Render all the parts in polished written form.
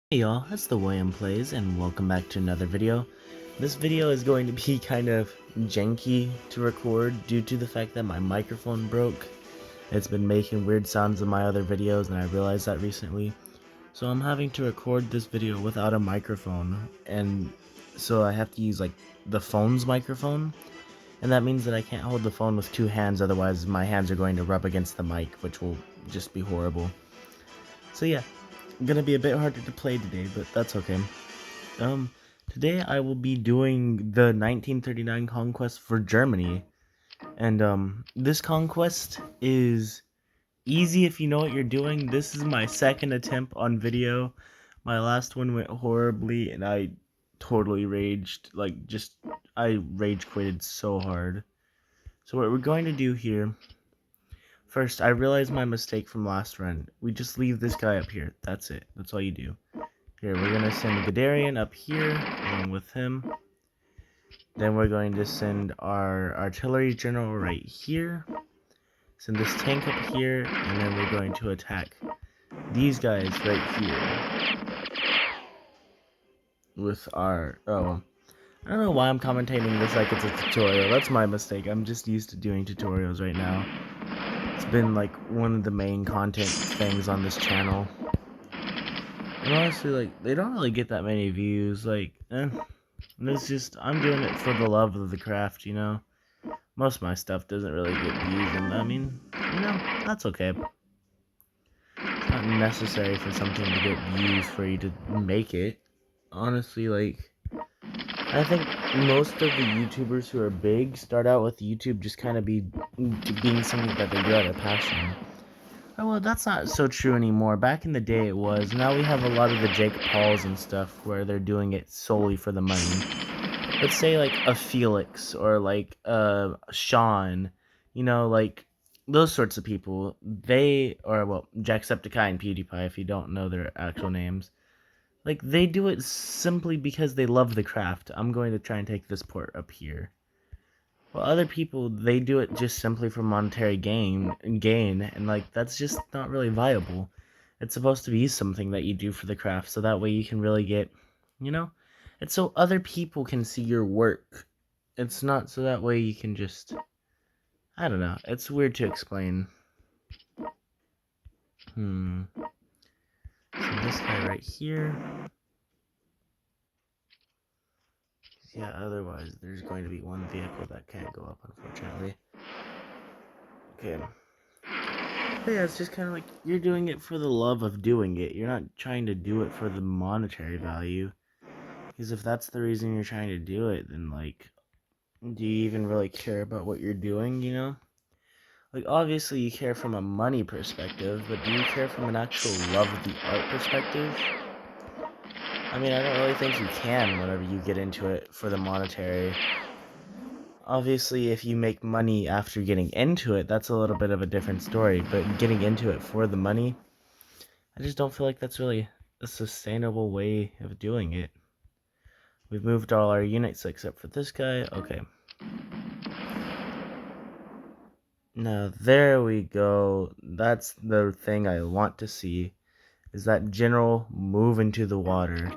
Hey y'all, it's the William Plays, and welcome back to another video. This video is going to be kind of janky to record due to the fact that my microphone broke. It's been making weird sounds in my other videos, and I realized that recently. So I'm having to record this video without a microphone, and so I have to use like the phone's microphone. And that means that I can't hold the phone with two hands, otherwise my hands are going to rub against the mic, which will just be horrible. So yeah, gonna be a bit harder to play today, but that's okay. Today I will be doing the 1939 conquest for Germany, and this conquest is easy if you know what you're doing. This is my second attempt on video. My last one went horribly, and I totally raged. I rage quitted so hard. So what we're going to do here, first, I realized my mistake from last run. We just leave this guy up here. That's it. That's all you do. Here, we're going to send Guderian up here, along with him. Then we're going to send our artillery general right here. Send this tank up here, and then we're going to attack these guys right here. With our... oh, I don't know why I'm commentating this like it's a tutorial. That's my mistake. I'm just used to doing tutorials right now. It's been like one of the main content things on this channel. And honestly, like, they don't really get that many views. Like, and it's just, I'm doing it for the love of the craft, you know? Most of my stuff doesn't really get views, and I mean, you know, that's okay. It's not necessary for something to get views for you to make it. Honestly, like, I think most of the YouTubers who are big start out with YouTube just kind of being something that they do out of passion. Oh, well, that's not so true anymore. Back in the day it was. Now we have a lot of the Jake Pauls and stuff where they're doing it solely for the money. Let's say like a Felix or like a Sean, you know, like those sorts of people. Jacksepticeye and PewDiePie, if you don't know their actual names. Like, they do it simply because they love the craft. I'm going to try and take this port up here. Well, other people, they do it just simply for monetary gain, and like, that's just not really viable. It's supposed to be something that you do for the craft, so that way you can really get, you know? It's so other people can see your work. It's not so that way you can just, I don't know, it's weird to explain. So this guy right here. Yeah, otherwise there's going to be one vehicle that can't go up, unfortunately. Okay. But yeah, it's just kind of like, you're doing it for the love of doing it. You're not trying to do it for the monetary value. Because if that's the reason you're trying to do it, then, like, do you even really care about what you're doing, you know? Like, obviously you care from a money perspective, but do you care from an actual love of the art perspective? I mean, I don't really think you can whenever you get into it for the monetary. Obviously, if you make money after getting into it, that's a little bit of a different story, but getting into it for the money, I just don't feel like that's really a sustainable way of doing it. We've moved all our units except for this guy. Okay. Now, there we go. That's the thing I want to see, is that general move into the water.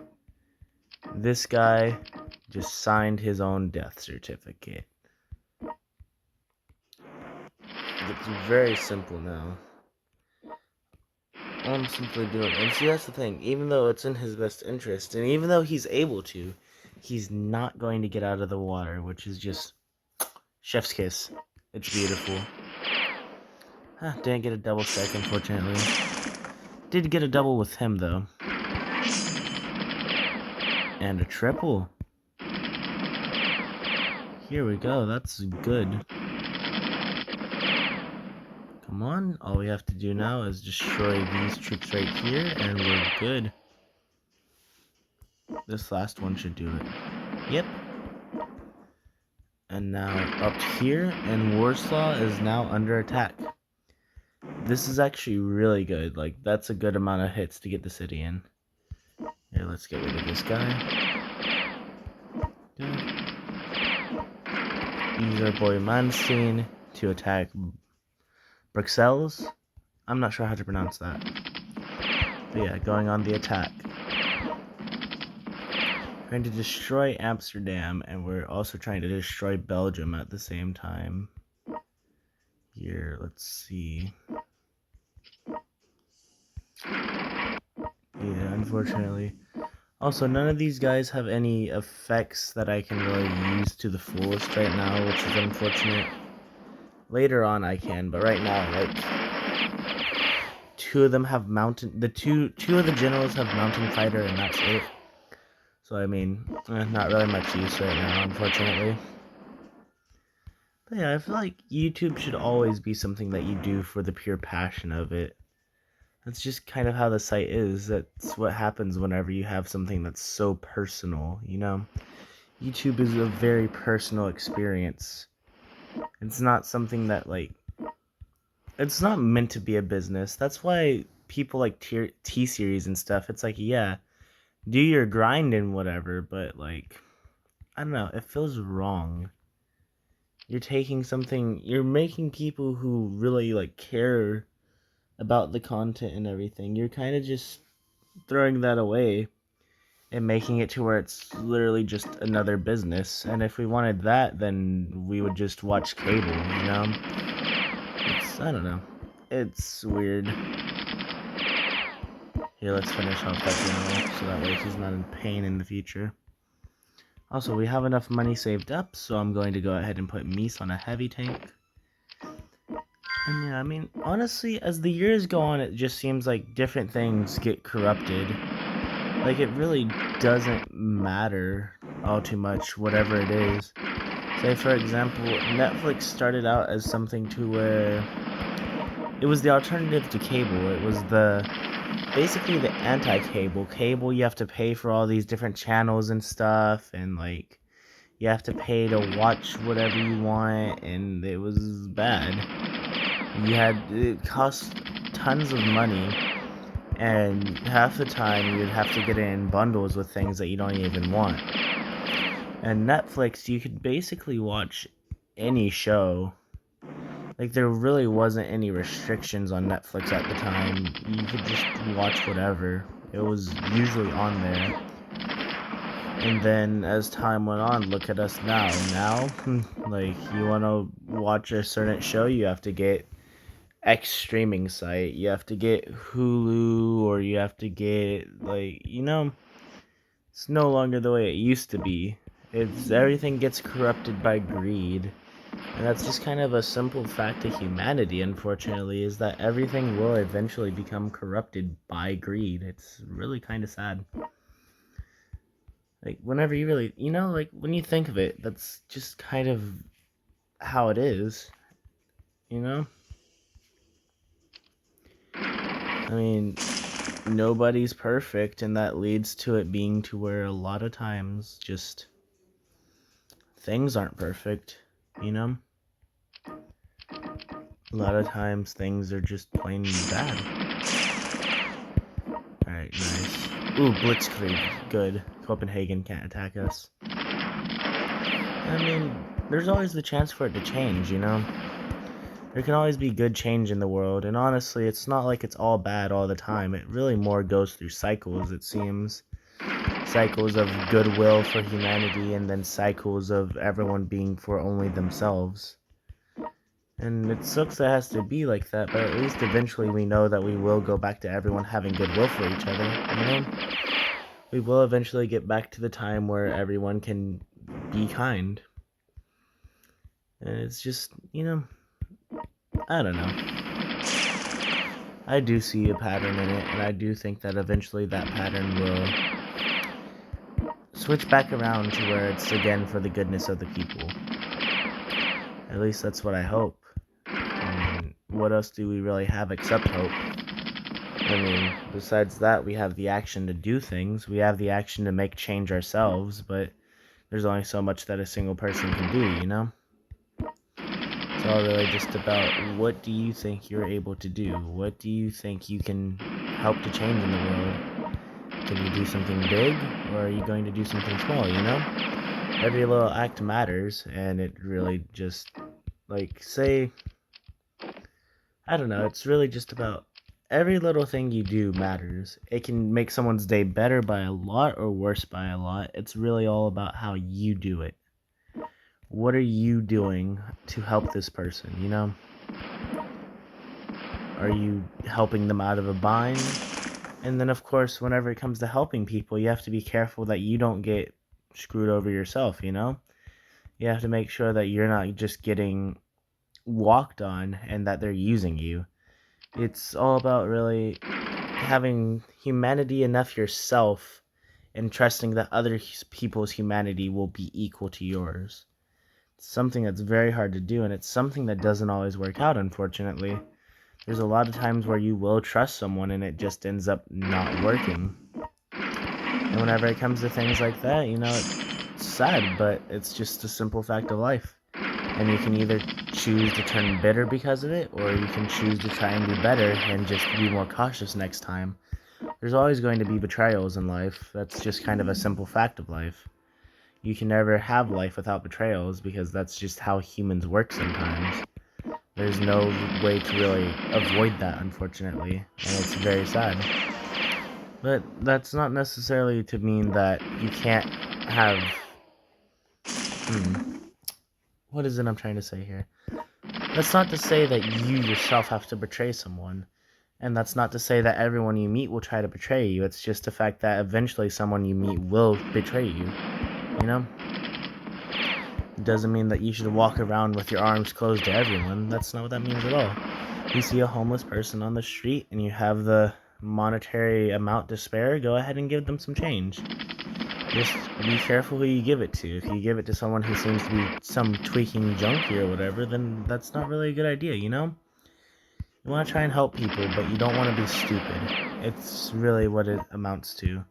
This guy just signed his own death certificate. It's very simple now. All I'm simply doing, and see, that's the thing, even though it's in his best interest, and even though he's able to, he's not going to get out of the water, which is just chef's kiss. It's beautiful. Didn't get a double stack, unfortunately. Did get a double with him, though. And a triple. Here we go, that's good. Come on, all we have to do now is destroy these troops right here, and we're good. This last one should do it. Yep. And now up here, and Warsaw is now under attack. This is actually really good. Like, that's a good amount of hits to get the city in. Here, let's get rid of this guy. Good. Use our boy Manstein to attack Bruxelles. I'm not sure how to pronounce that. But yeah, going on the attack. trying to destroy Amsterdam, and we're also trying to destroy Belgium at the same time. Here, let's see. Yeah, unfortunately. Also, none of these guys have any effects that I can really use to the fullest right now, which is unfortunate. Later on I can, but right now, like, two of them have two of the generals have mountain fighter, and that's it. So, I mean, not really much use right now, unfortunately. But yeah, I feel like YouTube should always be something that you do for the pure passion of it. That's just kind of how the site is. That's what happens whenever you have something that's so personal, you know? YouTube is a very personal experience. It's not something that, like, it's not meant to be a business. That's why people like T-Series and stuff, it's like, yeah, do your grind and whatever, but, like, I don't know, it feels wrong. You're making people who really, like, care about the content and everything, you're kind of just throwing that away and making it to where it's literally just another business. And if we wanted that, then we would just watch cable, you know? I don't know. It's weird. Here, let's finish off that general, so that way he's not in pain in the future. Also, we have enough money saved up, so I'm going to go ahead and put Mies on a heavy tank. And yeah, I mean, honestly, as the years go on, it just seems like different things get corrupted. Like, it really doesn't matter all too much, whatever it is. Say, for example, Netflix started out as something to where it was the alternative to cable. It was basically the anti-cable. Cable, you have to pay for all these different channels and stuff, and, like, you have to pay to watch whatever you want, and it was bad. It cost tons of money, and half the time you'd have to get it in bundles with things that you don't even want. And Netflix, you could basically watch any show. Like, there really wasn't any restrictions on Netflix at the time. You could just watch whatever. It was usually on there. And then as time went on, look at us now. Now, like, you want to watch a certain show, you have to get X streaming site. You have to get Hulu, or you have to get, like, you know, it's no longer the way it used to be. Everything gets corrupted by greed. And that's just kind of a simple fact of humanity, unfortunately, is that everything will eventually become corrupted by greed. It's really kind of sad. Like, whenever you really, you know, like, when you think of it, that's just kind of how it is, you know? I mean, nobody's perfect, and that leads to it being to where a lot of times just things aren't perfect, you know? A lot of times things are just plain bad. Alright, nice. Ooh, Blitzkrieg. Good. Copenhagen can't attack us. I mean, there's always the chance for it to change, you know? There can always be good change in the world, and honestly, it's not like it's all bad all the time. It really more goes through cycles, it seems. Cycles of goodwill for humanity, and then cycles of everyone being for only themselves. And it sucks that it has to be like that, but at least eventually we know that we will go back to everyone having goodwill for each other, you know? We will eventually get back to the time where everyone can be kind. And it's just, you know, I don't know. I do see a pattern in it, and I do think that eventually that pattern will switch back around to where it's again for the goodness of the people. At least that's what I hope. I mean, what else do we really have except hope? I mean, besides that, we have the action to do things. We have the action to make change ourselves, but there's only so much that a single person can do, you know? It's all really just about what do you think you're able to do? What do you think you can help to change in the world? Can you do something big, or are you going to do something small, you know? Every little act matters, and it really just, like, say, I don't know, it's really just about every little thing you do matters. It can make someone's day better by a lot or worse by a lot. It's really all about how you do it. What are you doing to help this person, you know? Are you helping them out of a bind? And then, of course, whenever it comes to helping people, you have to be careful that you don't get screwed over yourself, you know? You have to make sure that you're not just getting walked on and that they're using you. It's all about really having humanity enough yourself and trusting that other people's humanity will be equal to yours. It's something that's very hard to do, and it's something that doesn't always work out, unfortunately. There's a lot of times where you will trust someone and it just ends up not working. And whenever it comes to things like that, you know, it's sad, but it's just a simple fact of life. And you can either choose to turn bitter because of it, or you can choose to try and do better and just be more cautious next time. There's always going to be betrayals in life. That's just kind of a simple fact of life. You can never have life without betrayals because that's just how humans work sometimes. There's no way to really avoid that, unfortunately, and it's very sad. But that's not necessarily to mean that you can't have... What is it I'm trying to say here? That's not to say that you yourself have to betray someone. And that's not to say that everyone you meet will try to betray you. It's just the fact that eventually someone you meet will betray you. You know? It doesn't mean that you should walk around with your arms closed to everyone. That's not what that means at all. You see a homeless person on the street and you have the monetary amount to spare, go ahead and give them some change. Just be careful who you give it to. If you give it to someone who seems to be some tweaking junkie or whatever, then that's not really a good idea, you know? You want to try and help people, but you don't want to be stupid. It's really what it amounts to.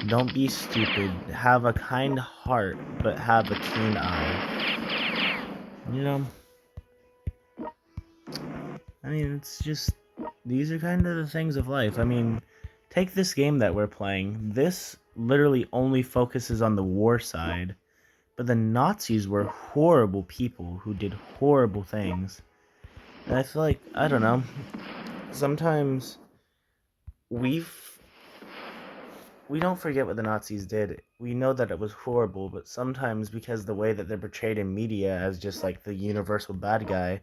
Don't be stupid. Have a kind heart, but have a keen eye. You know? I mean, it's just... These are kind of the things of life. I mean, take this game that we're playing. This literally only focuses on the war side. But the Nazis were horrible people who did horrible things. And I feel like, I don't know, sometimes we don't forget what the Nazis did. We know that it was horrible, but sometimes because the way that they're portrayed in media as just like the universal bad guy,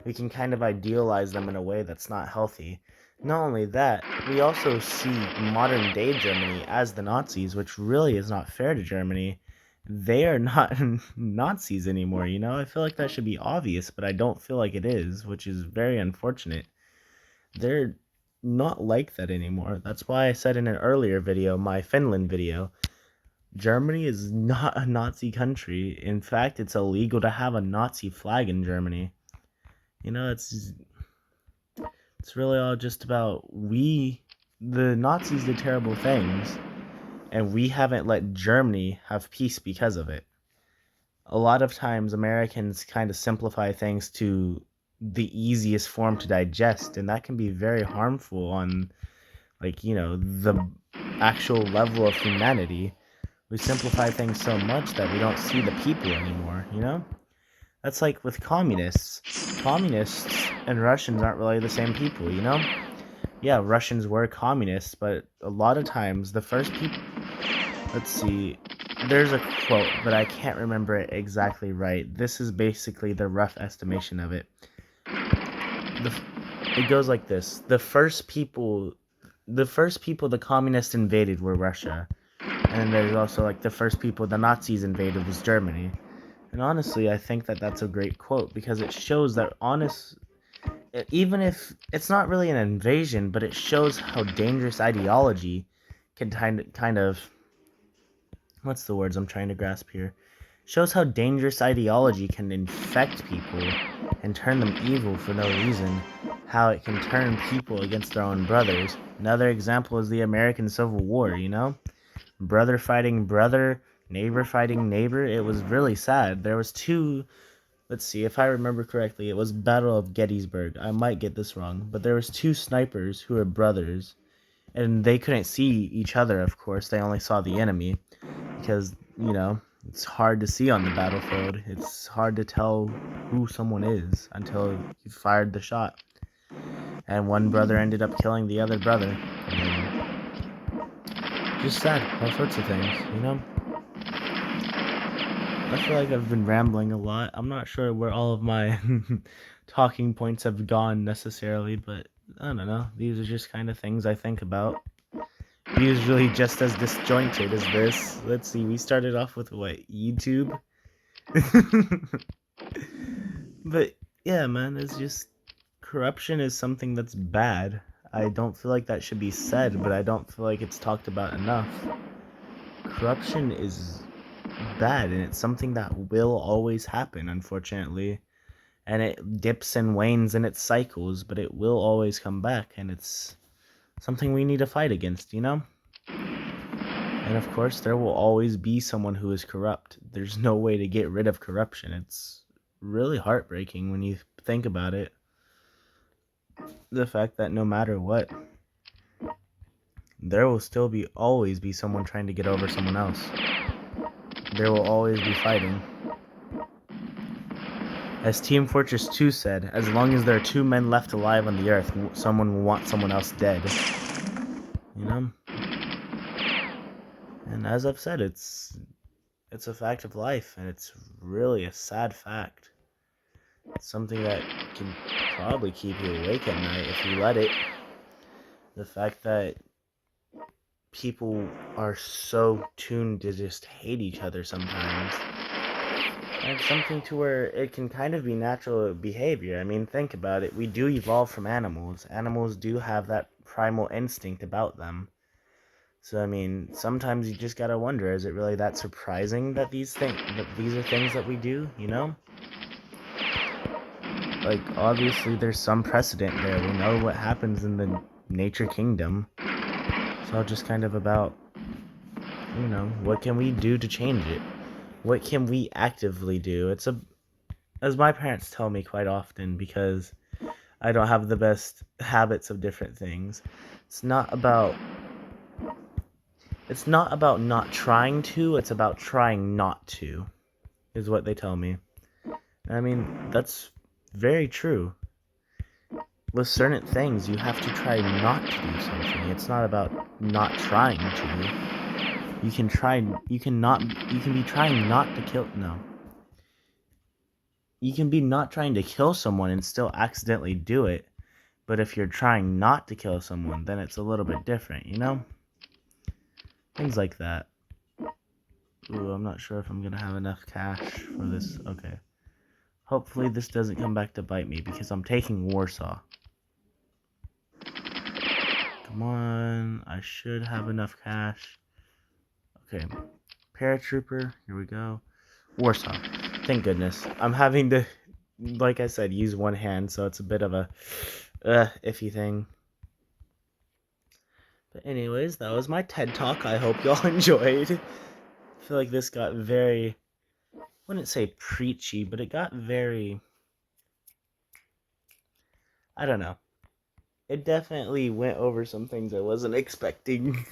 we can kind of idealize them in a way that's not healthy. Not only that, we also see modern day Germany as the Nazis, which really is not fair to Germany. They are not Nazis anymore, you know? I feel like that should be obvious, but I don't feel like it is, which is very unfortunate. They're not like that anymore. That's why I said in an earlier video, my Finland video, Germany is not a Nazi country. In fact, it's illegal to have a Nazi flag in Germany. You know, it's really all just about the Nazis did terrible things, and we haven't let Germany have peace because of it. A lot of times Americans kind of simplify things to the easiest form to digest, and that can be very harmful on, like, you know, the actual level of humanity. We simplify things so much that we don't see the people anymore, you know? That's like with communists. Communists and Russians aren't really the same people, you know? Yeah, Russians were communists, but a lot of times the first people... Let's see. There's a quote, but I can't remember it exactly right. This is basically the rough estimation of it. It goes like this. The first people the communists invaded were Russia. And there's also like the first people the Nazis invaded was Germany. And honestly, I think that that's a great quote because it shows that even if it's not really an invasion, but it shows how dangerous ideology can kind of what's the words I'm trying to grasp here? Shows how dangerous ideology can infect people and turn them evil for no reason. How it can turn people against their own brothers. Another example is the American Civil War, you know? Brother fighting brother, neighbor fighting neighbor. It was really sad. There was two... Let's see, if I remember correctly, it was Battle of Gettysburg. I might get this wrong, but there was two snipers who were brothers. And they couldn't see each other, of course. They only saw the enemy. Because, you know, it's hard to see on the battlefield. It's hard to tell who someone is until you fired the shot. and one brother ended up killing the other brother. And just sad, all sorts of things, you know? I feel like I've been rambling a lot. I'm not sure where all of my talking points have gone necessarily, but I don't know. These are just kind of things I think about. Usually just as disjointed as this. Let's see, we started off with what, YouTube? But yeah, man, it's just corruption is something that's bad. I don't feel like that should be said, but I don't feel like it's talked about enough. Corruption is bad, and it's something that will always happen, unfortunately. And it dips and wanes in its cycles, but it will always come back, and it's something we need to fight against, you know? And of course, there will always be someone who is corrupt. There's no way to get rid of corruption. It's really heartbreaking when you think about it. The fact that no matter what, there will still always be someone trying to get over someone else. There will always be fighting. As Team Fortress 2 said, as long as there are 2 men left alive on the earth, someone will want someone else dead. You know? And as I've said, it's a fact of life, and it's really a sad fact. It's something that can probably keep you awake at night if you let it. The fact that people are so tuned to just hate each other sometimes. And it's something to where it can kind of be natural behavior. I mean, think about it. We do evolve from animals. Animals do have that primal instinct about them. So, I mean, sometimes you just gotta wonder, is it really that surprising that these are things that we do, you know? Like, obviously there's some precedent there. We know what happens in the nature kingdom. It's all just kind of about, you know, what can we do to change it? What can we actively do? As my parents tell me quite often, because I don't have the best habits of different things. It's not about not trying to, it's about trying not to, is what they tell me. I mean, that's very true. With certain things, you have to try not to do something. It's not about not trying to. You can be trying not to kill, no. You can be not trying to kill someone and still accidentally do it. But if you're trying not to kill someone, then it's a little bit different, you know? Things like that. Ooh, I'm not sure if I'm gonna have enough cash for this. Okay. Hopefully this doesn't come back to bite me, because I'm taking Warsaw. Come on. I should have enough cash. Okay. Paratrooper. Here we go. Warsaw. Thank goodness. I'm having to, like I said, use one hand, so it's a bit of a iffy thing. But anyways, that was my TED Talk. I hope y'all enjoyed. I feel like this got very, I wouldn't say preachy, but it got very, I don't know. It definitely went over some things I wasn't expecting.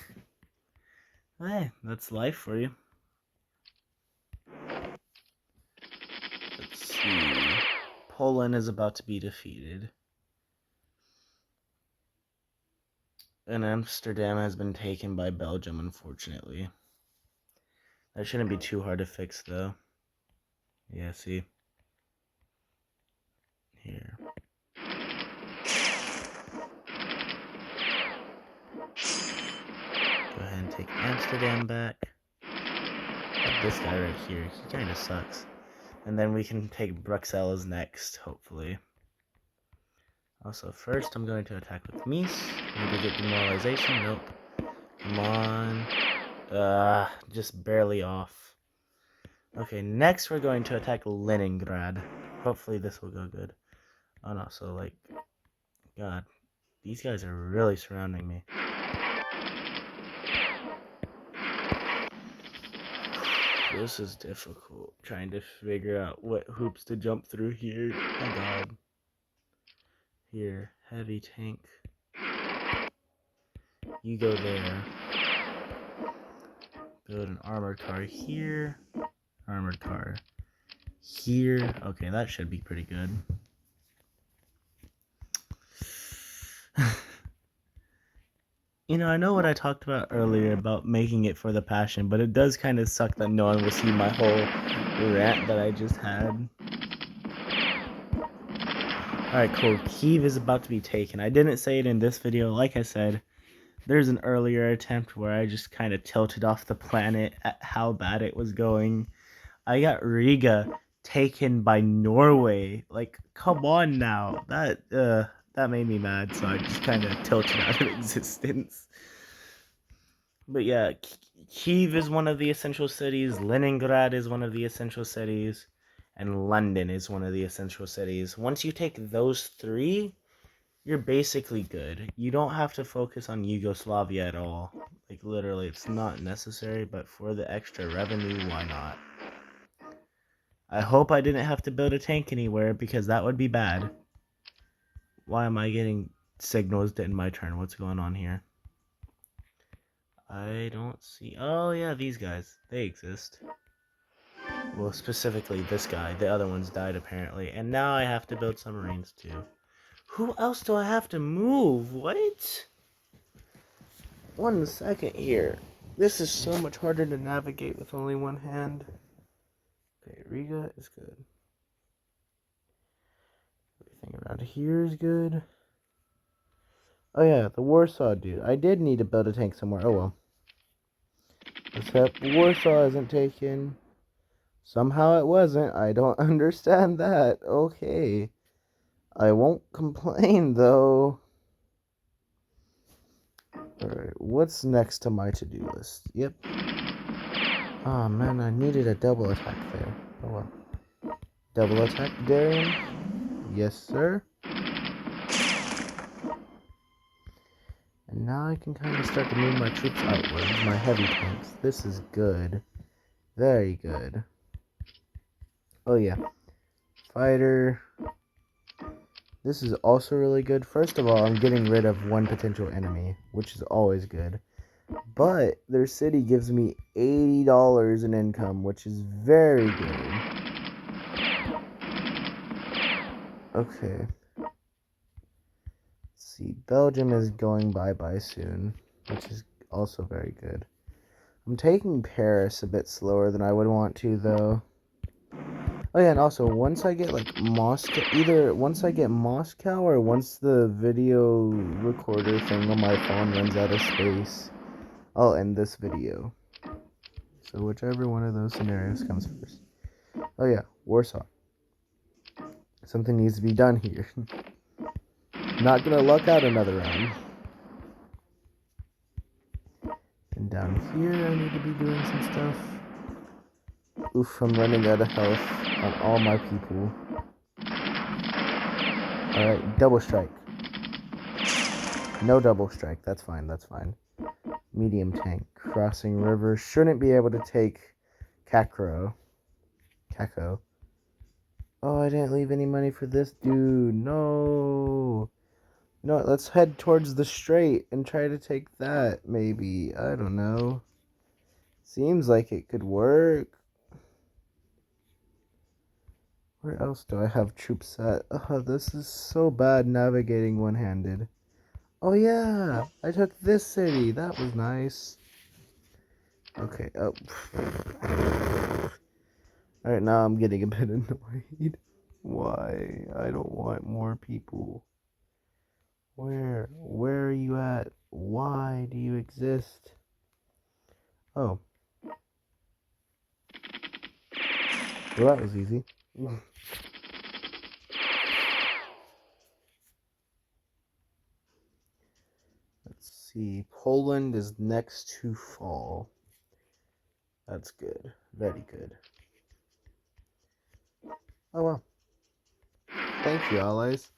Hey, that's life for you. Let's see. Poland is about to be defeated. And Amsterdam has been taken by Belgium, unfortunately. That shouldn't be too hard to fix, though. Yeah, see? Here. Go ahead and take Amsterdam back. This guy right here, he kind of sucks. And then we can take Bruxelles next, hopefully. Also, first I'm going to attack with Mies. Need to get demoralization. Nope. Come on. Just barely off. Okay, next we're going to attack Leningrad. Hopefully this will go good. Oh no, so like, God, these guys are really surrounding me. This is difficult, trying to figure out what hoops to jump through here. Oh God. Here, heavy tank. You go there. Build an armored car here. Armored car here. Okay, that should be pretty good. I know what I talked about earlier about making it for the passion, but it does kind of suck that no one will see my whole rant that I just had. Alright, cool. Kiev is about to be taken. I didn't say it in this video. Like I said, there's an earlier attempt where I just kind of tilted off the planet at how bad it was going. I got Riga taken by Norway. Like, come on now. That made me mad, so I just kind of tilted out of existence. But yeah, Kiev is one of the essential cities, Leningrad is one of the essential cities, and London is one of the essential cities. Once you take those three, you're basically good. You don't have to focus on Yugoslavia at all. Like, literally, it's not necessary, but for the extra revenue, why not? I hope I didn't have to build a tank anywhere, because that would be bad. Why am I getting signals to end my turn? What's going on here? I don't see... Oh, yeah, these guys. They exist. Well, specifically this guy. The other ones died, apparently. And now I have to build submarines, too. Who else do I have to move? What? 1 second here. This is so much harder to navigate with only one hand. Okay, Riga is good. Everything around here is good. Oh yeah, the Warsaw dude. I did need to build a tank somewhere. Oh well. Except Warsaw isn't taken. Somehow it wasn't. I don't understand that. Okay. I won't complain though. Alright, what's next to my to-do list? Yep. Oh man, I needed a double attack there. Oh well. Double attack, Darian? Yes, sir. And now I can kind of start to move my troops outwards, my heavy tanks. This is good. Very good. Oh yeah. Fighter. This is also really good. First of all, I'm getting rid of one potential enemy, which is always good. But their city gives me $80 in income, which is very good. Okay. Let's see, Belgium is going bye-bye soon, which is also very good. I'm taking Paris a bit slower than I would want to, though. Oh yeah, and also, once I get, like, Moscow, either once I get Moscow or once the video recorder thing on my phone runs out of space, I'll end this video. So whichever one of those scenarios comes first. Oh yeah, Warsaw. Something needs to be done here. Not gonna luck out another round. And down here, I need to be doing some stuff. Oof, I'm running out of health on all my people. Alright, double strike. No double strike, that's fine, that's fine. Medium tank, crossing river, shouldn't be able to take Kako. Oh, I didn't leave any money for this dude, no. You know what, let's head towards the strait and try to take that, maybe. I don't know. Seems like it could work. Where else do I have troops at? Oh, this is so bad navigating one-handed. Oh yeah, I took this city. That was nice. Okay, oh. Alright, now I'm getting a bit annoyed. Why? I don't want more people. Where are you at? Why do you exist? Oh. Well, that was easy. Let's see. Poland is next to fall. That's good. Very good. Oh well. Thank you, allies.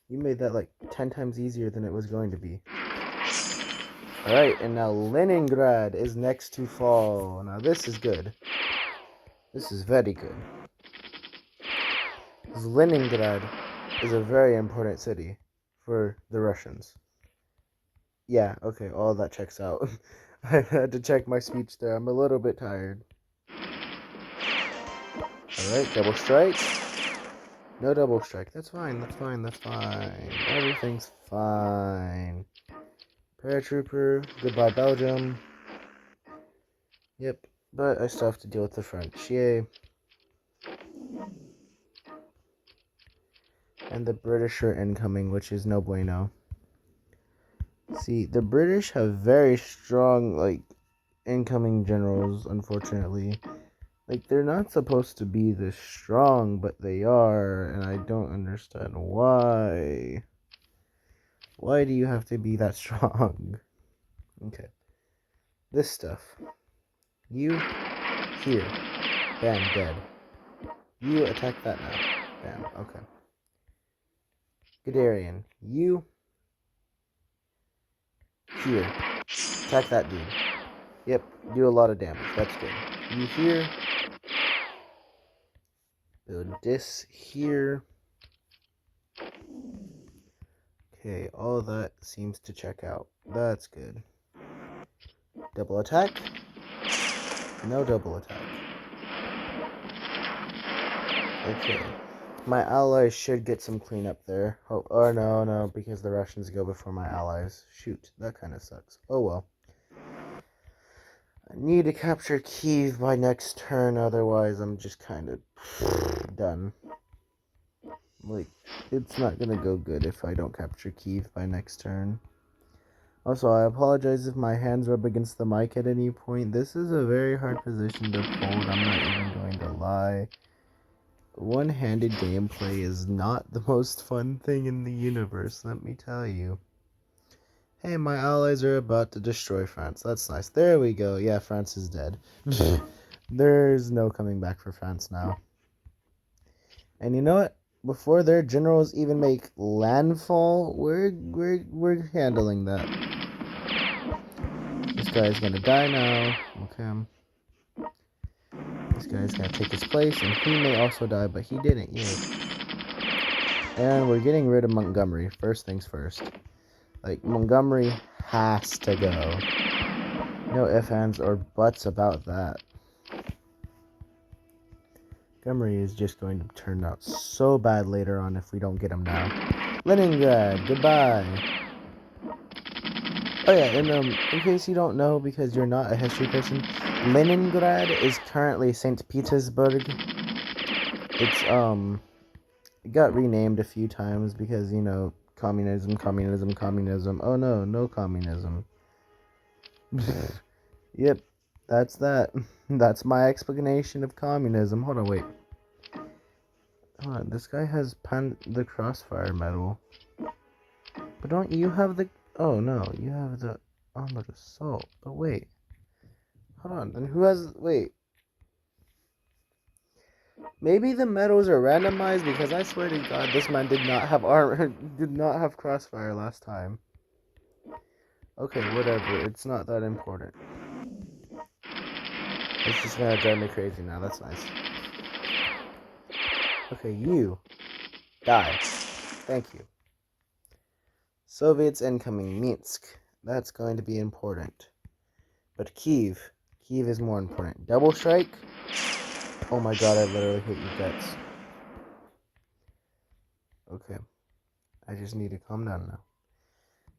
You made that like 10 times easier than it was going to be. Alright, and now Leningrad is next to fall. Now this is good. This is very good. Because Leningrad is a very important city for the Russians. Yeah, okay, all that checks out. I had to check my speech there. I'm a little bit tired. Alright, double strike. No double strike. That's fine, that's fine, that's fine. Everything's fine. Paratrooper. Goodbye, Belgium. Yep, but I still have to deal with the French. Yay. And the British are incoming, which is no bueno. See, the British have very strong, like, incoming generals, unfortunately. Like, they're not supposed to be this strong, but they are, and I don't understand why. Why do you have to be that strong? Okay. This stuff. You, here. Bam, dead. You attack that now. Bam, okay. Guderian, you, here. Attack that dude. Yep, do a lot of damage. That's good. You here. Build this here. Okay, all that seems to check out. That's good. Double attack. No double attack. Okay. My allies should get some cleanup there. Oh, or no, because the Russians go before my allies. Shoot, that kind of sucks. Oh well. I need to capture Kyiv by next turn, otherwise I'm just kind of done. Like, it's not gonna go good if I don't capture Kyiv by next turn. Also, I apologize if my hands rub against the mic at any point. This is a very hard position to hold, I'm not even going to lie. One-handed gameplay is not the most fun thing in the universe, let me tell you. Hey, my allies are about to destroy France. That's nice. There we go. Yeah, France is dead. There's no coming back for France now. And you know what? Before their generals even make landfall, we're handling that. This guy's gonna die now. Okay. This guy's gonna take his place, and he may also die, but he didn't yet. And we're getting rid of Montgomery. First things first. Like, Montgomery has to go. No ifs, ands, or buts about that. Montgomery is just going to turn out so bad later on if we don't get him now. Leningrad, goodbye. Oh yeah, and in case you don't know, because you're not a history person, Leningrad is currently St. Petersburg. It's, it got renamed a few times because, you know, communism. Oh no, no communism. Yep, that's that. That's my explanation of communism. Hold on, wait. Hold on, this guy has the crossfire medal. But don't you have the... Oh no, you have the armored assault. But wait. Hold on, then who has... Wait. Maybe the medals are randomized because I swear to God, this man did not have armor, did not have crossfire last time. Okay, whatever. It's not that important. It's just gonna drive me crazy now. That's nice. Okay, you die. Thank you. Soviets incoming. Minsk. That's going to be important. But Kyiv. Kyiv is more important. Double strike. Oh my god, I literally hit you guts. Okay. I just need to calm down now.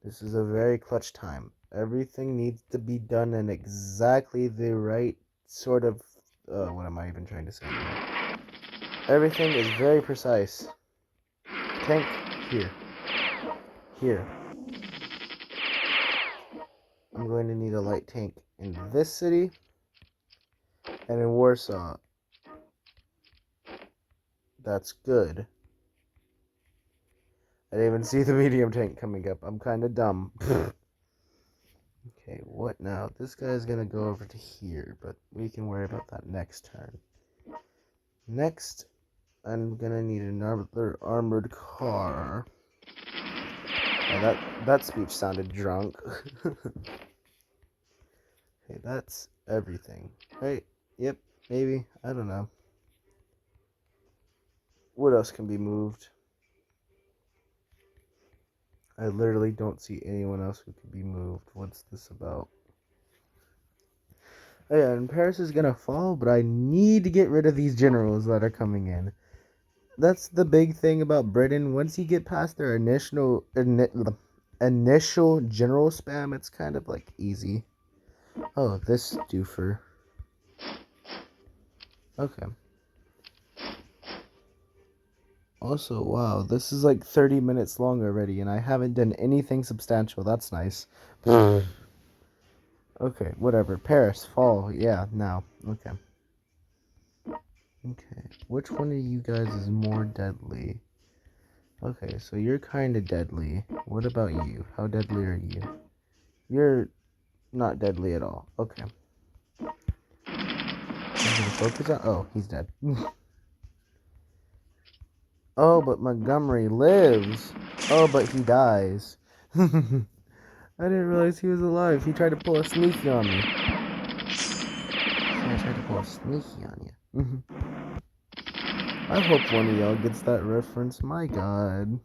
This is a very clutch time. Everything needs to be done in exactly the right sort of... what am I even trying to say now? Everything is very precise. Tank, here. Here. I'm going to need a light tank in this city and in Warsaw. That's good. I didn't even see the medium tank coming up. I'm kind of dumb. Okay, what now? This guy's gonna go over to here, but we can worry about that next turn. Next, I'm gonna need another armored car. Oh, that speech sounded drunk. Okay, that's everything. Right? Yep, maybe. I don't know. What else can be moved? I literally don't see anyone else who could be moved. What's this about? Oh yeah, and Paris is gonna fall, but I need to get rid of these generals that are coming in. That's the big thing about Britain. Once you get past their initial general spam, it's kind of like easy. Oh, this doofer. Okay. Also, wow, this is like 30 minutes long already, and I haven't done anything substantial. That's nice. Okay, whatever. Paris, fall. Yeah, now. Okay. Okay. Which one of you guys is more deadly? Okay, so you're kind of deadly. What about you? How deadly are you? You're not deadly at all. Okay. I'm gonna focus on. Oh, he's dead. Oh, but Montgomery lives. Oh, but he dies. I didn't realize he was alive. He tried to pull a sneaky on me. I tried to pull a sneaky on you. I hope one of y'all gets that reference. My God.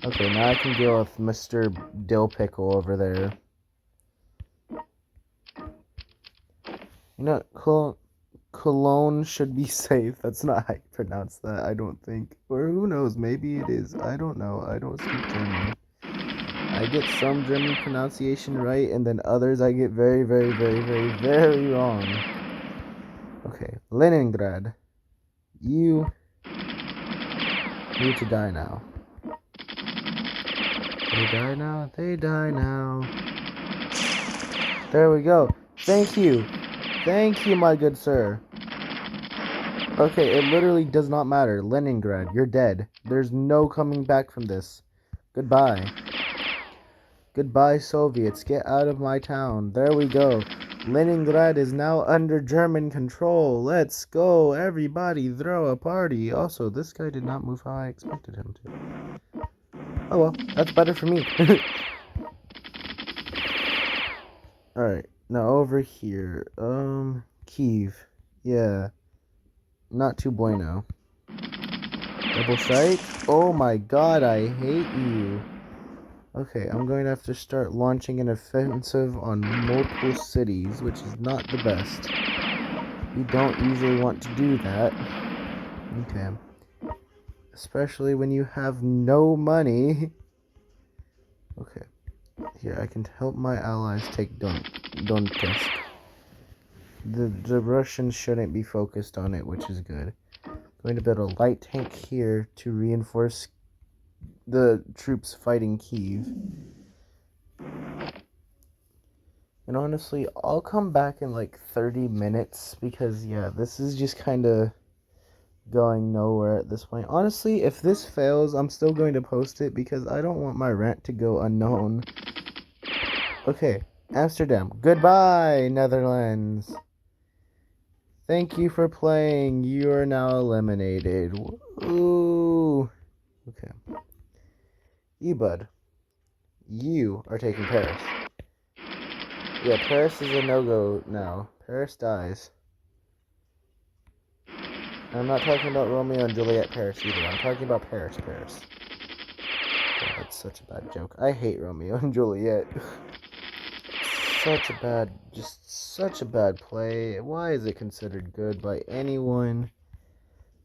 Okay, now I can deal with Mr. Dill Pickle over there. You know, Cologne should be safe. That's not how you pronounce that, I don't think. Or who knows, maybe it is. I don't know. I don't speak German. I get some German pronunciation right, and then others I get very, very, very, very, very wrong. Okay, Leningrad. You need to die now. They die now. They die now. There we go. Thank you. Thank you, my good sir. Okay, it literally does not matter. Leningrad, you're dead. There's no coming back from this. Goodbye. Goodbye, Soviets. Get out of my town. There we go. Leningrad is now under German control. Let's go. Everybody throw a party. Also, this guy did not move how I expected him to. Oh well, that's better for me. Alright, now over here. Kyiv. Yeah. Not too bueno. Double strike? Oh my god, I hate you. Okay, I'm going to have to start launching an offensive on multiple cities, which is not the best. You don't usually want to do that. Okay. Especially when you have no money. Okay. Here, I can help my allies take Donetsk. The Russians shouldn't be focused on it, which is good. I'm going to build a light tank here to reinforce the troops fighting Kyiv. And honestly, I'll come back in like 30 minutes because, yeah, this is just kind of going nowhere at this point. Honestly, if this fails, I'm still going to post it because I don't want my rant to go unknown. Okay, Amsterdam. Goodbye, Netherlands. Thank you for playing. You are now eliminated. Woo! Okay. Bud. You are taking Paris. Yeah, Paris is a no-go now. Paris dies. And I'm not talking about Romeo and Juliet Paris either. I'm talking about Paris. God, that's such a bad joke. I hate Romeo and Juliet. Such a bad play. Why is it considered good by anyone?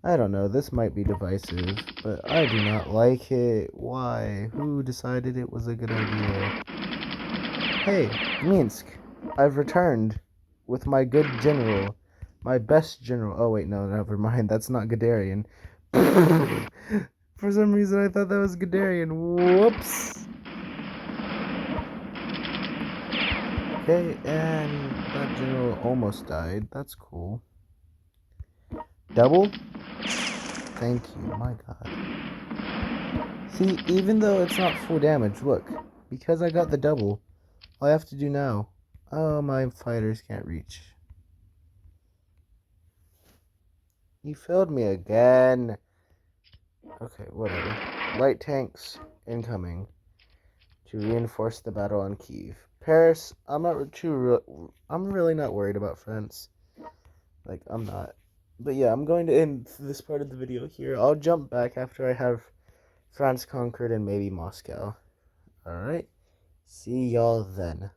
I don't know. This might be divisive, but I do not like it. Why? Who decided it was a good idea? Hey, Minsk. I've returned with my good general. My best general. Oh, wait, no, never mind. That's not Guderian. For some reason, I thought that was Guderian. Whoops. Okay, and that general almost died. That's cool. Double? Thank you, my god. See, even though it's not full damage, look. Because I got the double, all I have to do now... Oh, my fighters can't reach. You failed me again. Okay, whatever. Light tanks incoming to reinforce the battle on Kyiv. Paris, I'm really not worried about France. Like, I'm not. But yeah, I'm going to end this part of the video here. I'll jump back after I have France conquered and maybe Moscow. Alright, see y'all then.